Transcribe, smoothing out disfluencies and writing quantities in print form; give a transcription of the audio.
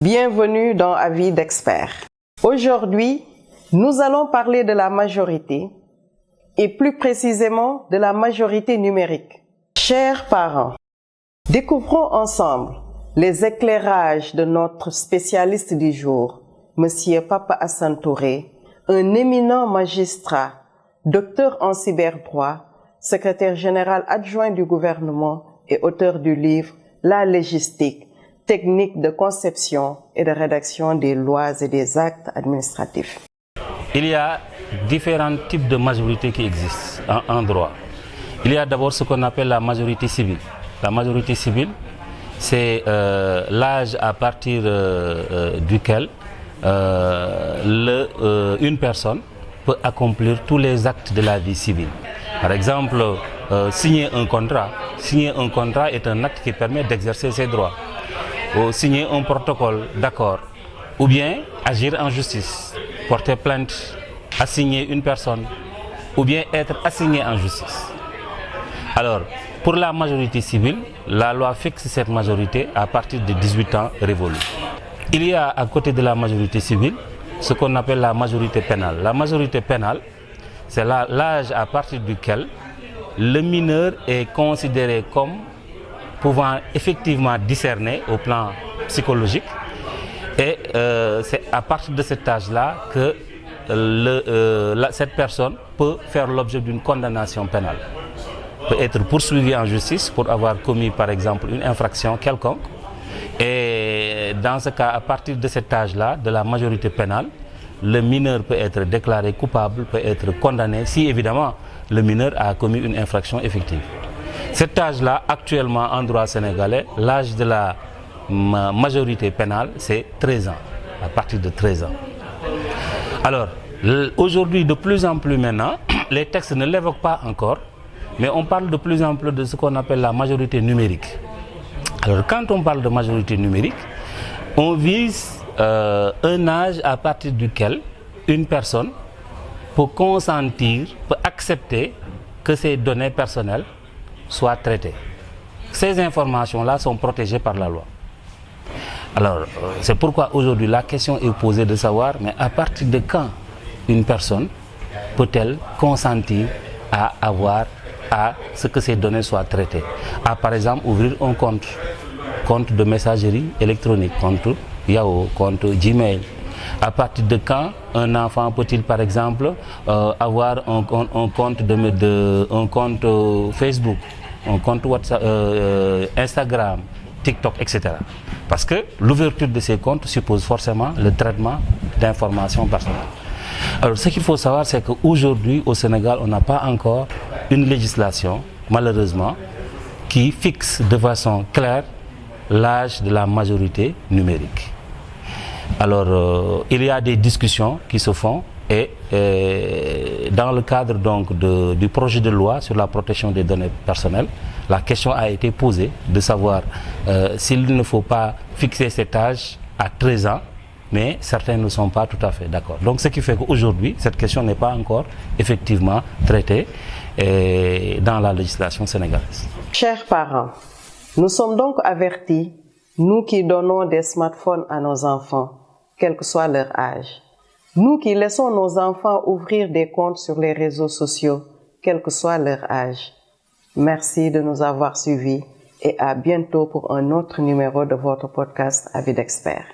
Bienvenue dans Avis d'expert. Aujourd'hui, nous allons parler de la majorité et plus précisément de la majorité numérique. Chers parents, découvrons ensemble les éclairages de notre spécialiste du jour, Monsieur Papa Assane Touré, un éminent magistrat, docteur en cyberdroit, secrétaire général adjoint du gouvernement et auteur du livre La légistique, technique de conception et de rédaction des lois et des actes administratifs. Il y a différents types de majorités qui existent en droit. Il y a d'abord ce qu'on appelle la majorité civile. La majorité civile, c'est l'âge à partir duquel une personne peut accomplir tous les actes de la vie civile. Par exemple, signer un contrat. Signer un contrat est un acte qui permet d'exercer ses droits. Ou signer un protocole d'accord, ou bien agir en justice, porter plainte, assigner une personne, ou bien être assigné en justice. Alors, pour la majorité civile, la loi fixe cette majorité à partir de 18 ans révolus. Il y a à côté de la majorité civile ce qu'on appelle la majorité pénale. La majorité pénale, c'est l'âge à partir duquel le mineur est considéré comme pouvant effectivement discerner au plan psychologique, et c'est à partir de cet âge-là que cette personne peut faire l'objet d'une condamnation pénale, peut être poursuivie en justice pour avoir commis par exemple une infraction quelconque, et dans ce cas, à partir de cet âge-là, de la majorité pénale, le mineur peut être déclaré coupable, peut être condamné si évidemment le mineur a commis une infraction effective. Cet âge-là, actuellement en droit sénégalais, l'âge de la majorité pénale, c'est 13 ans, à partir de 13 ans. Alors, aujourd'hui, de plus en plus maintenant, les textes ne l'évoquent pas encore, mais on parle de plus en plus de ce qu'on appelle la majorité numérique. Alors, quand on parle de majorité numérique, on vise un âge à partir duquel une personne peut consentir, peut accepter que ses données personnelles soient traitées. Ces informations-là sont protégées par la loi. Alors, c'est pourquoi aujourd'hui la question est posée de savoir, mais à partir de quand une personne peut-elle consentir à ce que ses données soient traitées? À par exemple ouvrir un compte de messagerie électronique, compte Yahoo, compte Gmail. À partir de quand un enfant peut-il par exemple avoir un compte Facebook, un compte WhatsApp, Instagram, TikTok, etc. Parce que l'ouverture de ces comptes suppose forcément le traitement d'informations personnelles. Alors ce qu'il faut savoir, c'est qu'aujourd'hui au Sénégal, on n'a pas encore une législation, malheureusement, qui fixe de façon claire l'âge de la majorité numérique. Alors, il y a des discussions qui se font et dans le cadre donc du projet de loi sur la protection des données personnelles, la question a été posée de savoir s'il ne faut pas fixer cet âge à 13 ans, mais certains ne sont pas tout à fait d'accord. Donc, ce qui fait qu'aujourd'hui, cette question n'est pas encore effectivement traitée dans la législation sénégalaise. Chers parents, nous sommes donc avertis, nous qui donnons des smartphones à nos enfants, quel que soit leur âge. Nous qui laissons nos enfants ouvrir des comptes sur les réseaux sociaux, quel que soit leur âge. Merci de nous avoir suivis et à bientôt pour un autre numéro de votre podcast Avis d'expert.